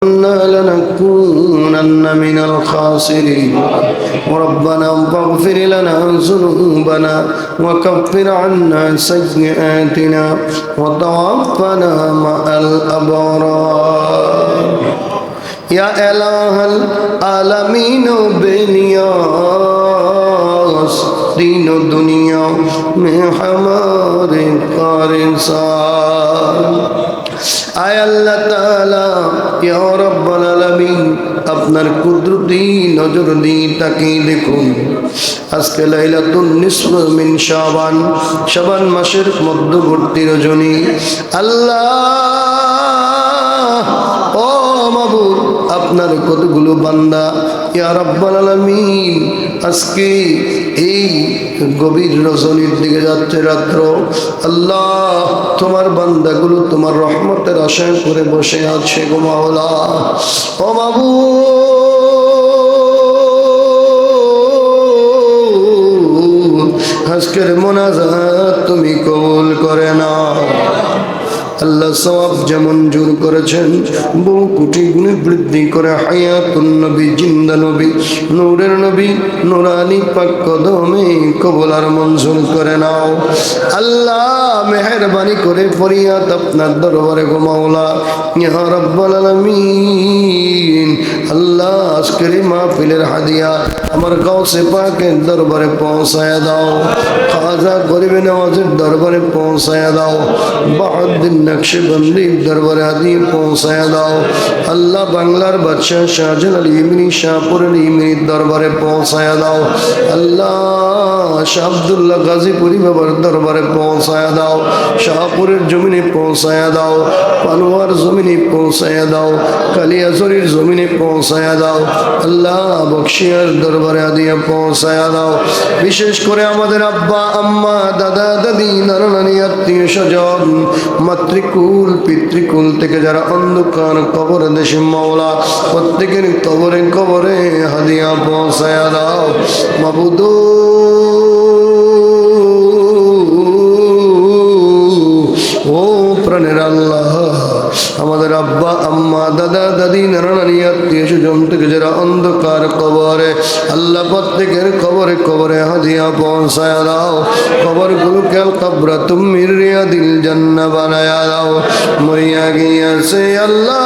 لنكونن من الخاسرين ربنا فاغفر لنا ذنوبنا وكفر عنا سيئاتنا وتوفنا مع الأبرار يا إله العالمين بنياس دين الدنيا में हमारे कारसार आय अल्लाह ताला या रब्बुल आलामीन আপনার কুদরতি নজর দিয়ে তাকিয়ে দেখুন আজকে লাইলাতুন নিসফ মিন শাবান শাবান মাসের মধ্যবর্তী রজনী আল্লাহ ও মাবুদ আপনার কতগুলো বান্দা ইয়া রব্বুল আলামিন আজকে এই গভীর রজনীর দিকে যাচ্ছে রাত্র আল্লাহ তোমার বান্দাগুলো তোমার রহমতের আশায় করে বসে আছে গো মাওলা ও মাবুদ আজকের মোনাজাত তুমি কবুল করে নাও আল্লাহ সওয়াব যেমন জোর করেছেন বহু কোটি গুণে বৃদ্ধি করে হায়াতুন নবী জিন্দা নবী নূরের নবী নূরানি পাক কদমে কবুল আর মঞ্জুর করে নাও আল্লাহ মেহেরবানি করে ফরিয়াদ আপনার দরবারে গো মাওলা ইয়া রাব্বুল আলামিন আল্লাহ আজকের মাহফিলের হাদিয়া আমার গাউসে পাকের দরবারে পৌঁছায়া দাও খাজা গরিবে নওয়াজের দরবারে পৌঁছায়া দাও বাহাউদ্দিন নকশবন্দির দরবারে হাদিয়া পৌঁছায়া দাও আল্লাহ বাংলার বাদশাহ শাহজাহান আলী ইমনি শাহপুর আলী ইমনির দরবারে পৌঁছায়া দাও আল্লাহ শাহ আব্দুল্লাহ গাজীপুরি বাবার দরবারে পৌঁছায়া দাও শাহপুরের জমিনে পৌঁছায়া দাও পানোয়ার জমিনে পৌঁছায়া দাও কালিয়াজরির জমিনে পৌঁছায়া দাও আল্লাহ বকশিয়ার দরবারে হাদিয়া পৌঁছায়া দাও বিশেষ করে আমাদের আব্বা আম্মা দাদা দাদি নানা নানি আত্মীয় স্বজন মাতৃকুল পিতৃকুল থেকে যারা অন্ধকার কবর দেশে মাওলা প্রত্যেকের কবরে কবরে হাদিয়া পৌঁছায়া দাও মাবুদ ও প্রাণের আল্লাহ আমাদের আব্বা আম্মা দাদা দাদি নানা নানি আত্মীয় স্বজন থেকে যারা অন্ধকার কবরে আল্লাহ প্রত্যেকের কবরে কবরে হাদিয়া পৌঁছায়া দাও কবরগুলোকে আল কবরাতুম মির রিয়াদিল জান্নাহ বানায়া দাও মরিয়া গিয়েছে আল্লাহ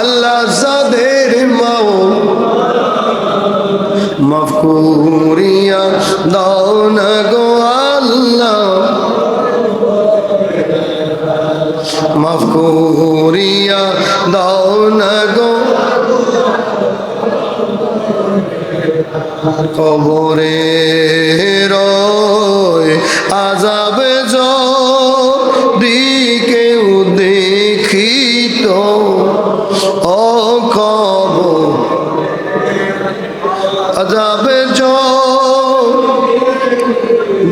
আল্লাহ যাদের মাও মাফ করিয়া দাও না গো আল্লাহ মাফ করিয়া দাও না গো কবরে রয় আযাব যদি কেউ দেখিত ও কবর আযাব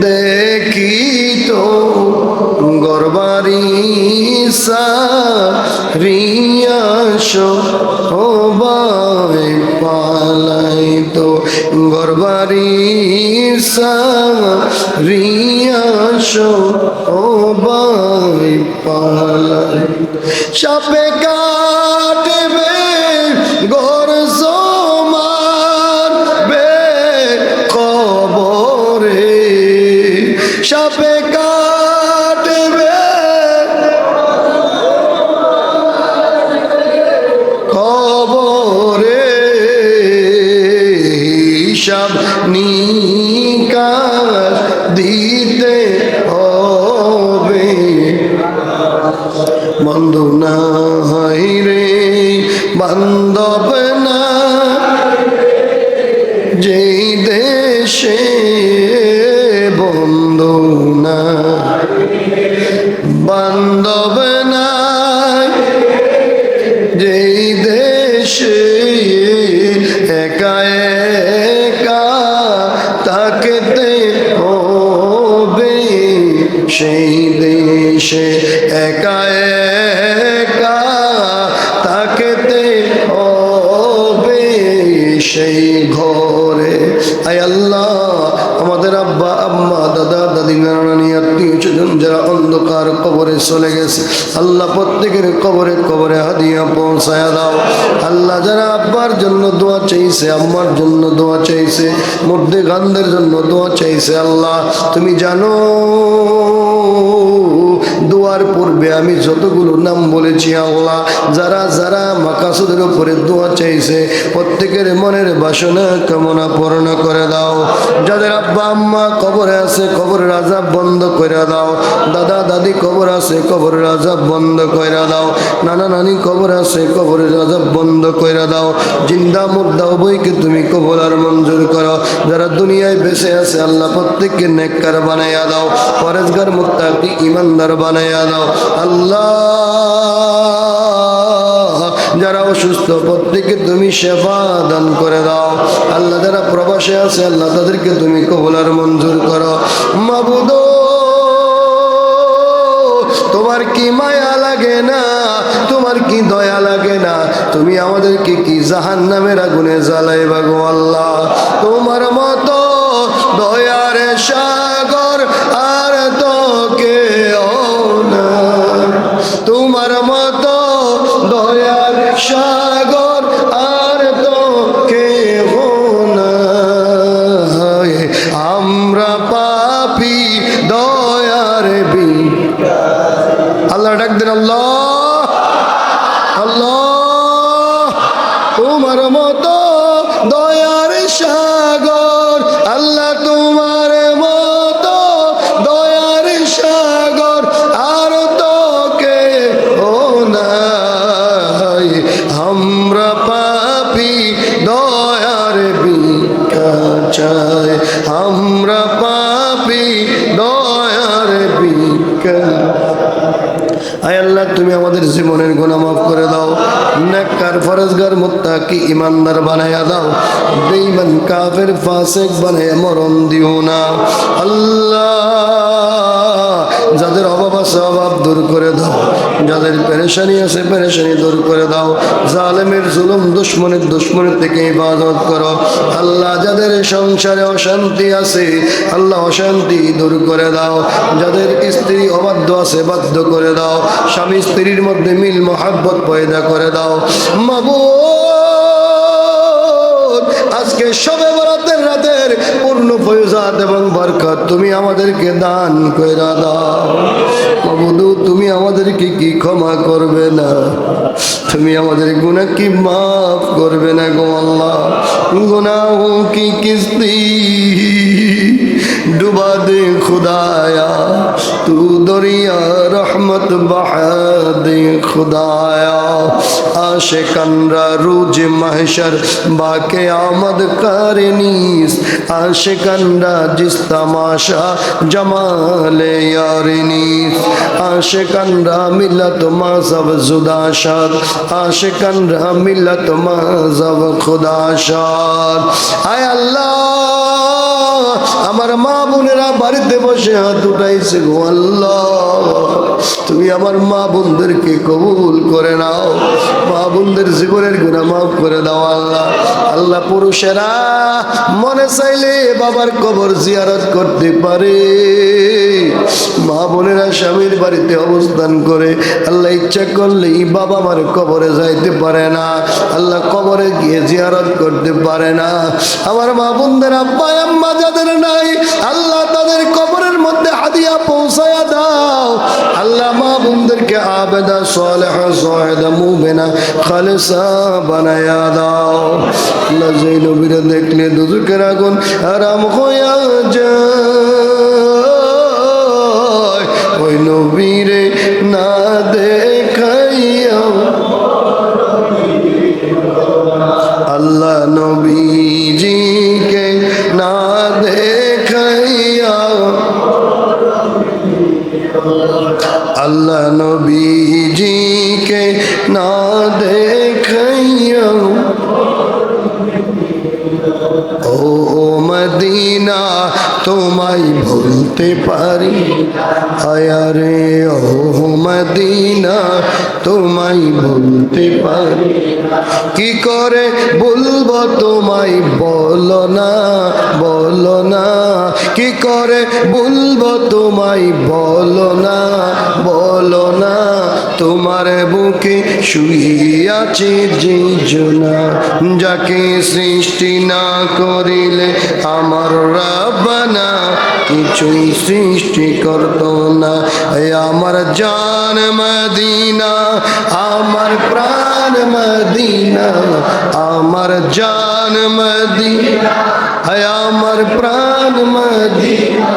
দেখিত গরবারি সারিয়াস ও বাই পালাইতো গরবারি সারিয়াস ও বাই পালাই সাপে কাটবে গর মারবে কবরে সাপে কাটবে কবরে হিসাব নিকাশ দিতে হবে বন্ধু নাই রে বান্ধব না যেই দেশে বন্ধু না বান্ধব নাই যেই দেশে একা একা থাকতে হবে সেই দেশে একা একা থাকতে হবে সেই ঘরে আয় আল্লাহ আমাদের আব্বা আম্মা দাদা দাদি নানা নানি আত্মীয় স্বজন যারা যারা অন্ধকার কবরে চলে গেছে আল্লাহ প্রত্যেকের কবরে কবরে হাদিয়া পৌঁছায়া দাও। আল্লাহ যারা আব্বার জন্য দোয়া চাইছে, আম্মার জন্য দোয়া চাইছে, মধ্যে গানদের জন্য দোয়া চাইছে, আল্লাহ তুমি জানো দোয়ার পূর্বে আমি যতগুলো নাম বলেছি আল্লাহ যারা যারা মাকাসুদের উপরে দোয়া চাইছে প্রত্যেকের মনের বাসনা কামনা পূর্ণ করে দাও। যাদের আব্বা আম্মা কবরে আছে কবরের আযাব বন্ধ করে দাও। দাদা দাদি কবর আছে কবরের আযাব বন্ধ করে দাও। নানা নানি কবর আছে কবরের আযাব বন্ধ করে দাও। জিন্দা মুর্দা উভয়কে তুমি কবুল আর মঞ্জুর করো। যারা দুনিয়ায় বেঁচে আছে আল্লাহ প্রত্যেককে নেককার বানাইয়া দাও, পরেজগার মুত্তাকি ঈমানদার বানাইয়া দাও। আল্লাহ যারা অসুস্থ প্রত্যেককে তুমি সেবা দান করে দাও। আল্লাহ যারা প্রবাসে আছে আল্লাহ তাদেরকে তুমি কবুল আর মঞ্জুর করো। মাবুদ তোমার কি মায়া লাগে না, তোমার কি দয়া লাগে না? তুমি আমাদেরকে কি জাহান্নামের আগুনে জ্বালাইবা গো আল্লাহ? তোমার মতো দয়ার সাগর আর তো কেউ না, তোমার মতো দয়ার সাগর আর তো কেউ না। আমরা পাপী দয়ার আল্লাহ ডাক দেন আল্লাহ আল্লাহ। তোমার মতো দয়ার সাগর আল্লাহ, তোমার মতো দয়ার সাগর আর তো কেউ নাই। আমরা পাপী দয়ার ভিক্ষা চাই, আমরা পাপী দয়ার ভিক্ষা। আয় আল্লাহ তুমি আমাদের জীবনের গুনাহ মাফ করে দাও, নেককার ফরজগার মুত্তাকি ঈমানদার বানায়া দাও, বেঈমান কাফের ফাসিক বানায়া মরণ দিও না। আল্লাহ যাদের অভাব আছে অভাব দূর করে দাও, যাদের পেরেশানি আছে পেরেশানি দূর করে দাও। জালেমের জুলুম দুশমনের দুশমনের থেকে ইবাদত করো। আল্লাহ যাদের সংসারে অশান্তি আছে আল্লাহ অশান্তি দূর করে দাও। যাদের স্ত্রী অবাধ্য আছে বাধ্য করে দাও। স্বামী স্ত্রীর মধ্যে মিল মহাব্বত পয়দা করে দাও। মাবুদ আজকে শবে বরাতের রাতের পূর্ণ ফয়জাত এবং বরকত তুমি আমাদেরকে দান কইরা দাও। মাবুদ তুমি আমাদেরকে কি ক্ষমা করবে না? তুমি আমাদের গুনাহ কি মাফ করবে না গো আল্লাহ? গুনাहों की किस्ती डुबा दे खुदाया, तू दरिया रहमत बहा दे खुदाया। आशिकानरा रूज महशर बाके आमद करनीस, आशिकानरा जिस तमाशा जमाले यारनीस। आशिकानरा मिलत मज़हब जुदाशाद, आशिकानरा मिलत मज़हब खुदाशाद। आय अल्लाह আমার মা বোনেরা বাড়িতে বসে হাত উঠাইছে গো আল্লাহ, তুমি আমার মা বোনদেরকে কবুল করে নাও, মা বোনদের জীবনের গুনাহ মাফ করে দাও আল্লাহ। আল্লাহ পুরুষেরা মনে চাইলে বাবার কবর জিয়ারত করতে পারে, মা বোনেরা স্বামীর বাড়িতে অবস্থান করে আল্লাহ ইচ্ছা করলেই বাবা মার কবরে যাইতে পারে না, আল্লাহ কবরে গিয়ে জিয়ারত করতে পারে না। আমার মা বোনদের আব্বা আম্মা যাদের নাই আল্লাহ তাদের কবরের মধ্যে হাদিয়া পৌঁছায়া দাও। আল্লাহ মা বোনদেরকে আবেদা সালেহা জাহিদা মুমিনা খালিসা বানায়া দাও। আল্লাহ যেই নবীরে দেখলে দুজকের আগুন আরাম হইয়া যায়, ওই নবীরে না দেখাইয়া আল্লাহ নবীজিকে না দেখাইয়া আল্লাহ নবীজিকে না দেখাইয়া ও মদিনা তোমায় ভুলতে পারি, আয়ারে ও মদিনা তোমায় তোমায় বলতে পারি কি করে বলবো তোমায় বলো না বলো না কি করে বলবো তোমায় বলো না বলো না তোমার বুকে শুয়ে আছে যে জোনা যাকে সৃষ্টি না করিলে আমার রাব্বানা কিছুই সৃষ্টি করতো না আমার জান মদিনা আমার প্রাণ মদিনা আমার জান মদিনা আমার প্রাণ মদিনা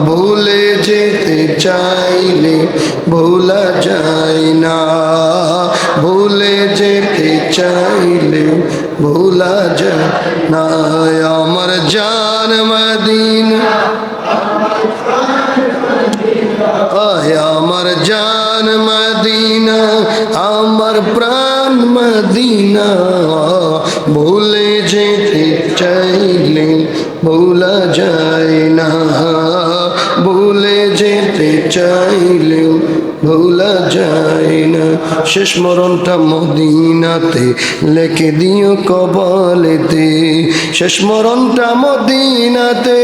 ভুলে যেতে চাইলে ভোলা যায় না ভুলে যেতে চাইলে ভোলা যায় না আমার জান মদিনা আমার জান মদিনা আমার প্রাণ মদিনা ভুলে যেতে চাইলে ভোলা যায় না ভুলে যেতে চাইলে ভোলা যায় না শেষ মরণটা মদিনাতে লেখে দিও কবলেতে শেষ মরণটা মদিনাতে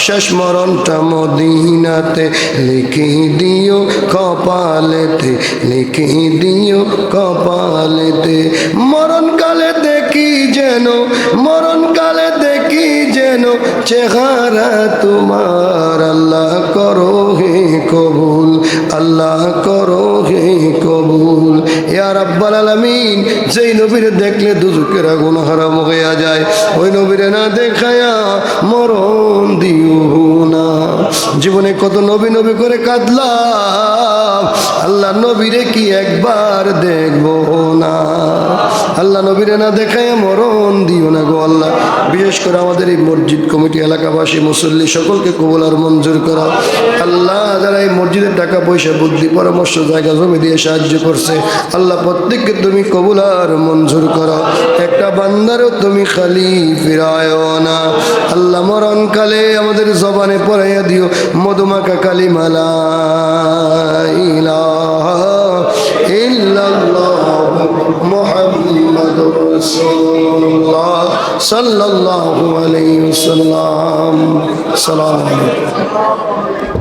শেষ মরণটা মদিনাতে লিখে দিও কপালেতে লিখে দিও কপালেতে মরণকালে দেখি যেন মরণকালে দেখি যেন চেহারা তোমার আল্লাহ করো হে কবুল আল্লাহ করো হে কবুল ইয়া রাব্বাল আলামিন যেই নবীরে দেখলে দুজকের আগুন হারাম হইয়া যায় ওই নবীরে না দেখায়া মরণ দিও না জীবনে কত নবী নবী করে কাঁদলাম আল্লাহ নবীরে কি একবার দেখবো না আল্লাহ নবীরে না দেখায় মরণ দিও না গো আল্লাহ বিশেষ করে আমাদের এই মসজিদ কমিটি এলাকাবাসী মুসল্লি সকলকে কবুল আর মঞ্জুর করা আল্লাহ যারা এই মসজিদের টাকা পয়সা বুদ্ধি পরামর্শ জায়গা জমি দিয়ে সাহায্য করছে আল্লাহ প্রত্যেককে তুমি কবুল আর মঞ্জুর করো একটা বান্দারও তুমি খালি ফিরায় না আল্লাহ মরণকালে আমাদের জবানে পড়াইয়া দিও মধুমাখা কালিমা লা ইলাহা ইল্লাল্লাহ মুহাম্মাদুর রাসূলুল্লাহ সাল্লাল্লাহু আলাইহি ওয়াসাল্লাম। আসসালামু আলাইকুম।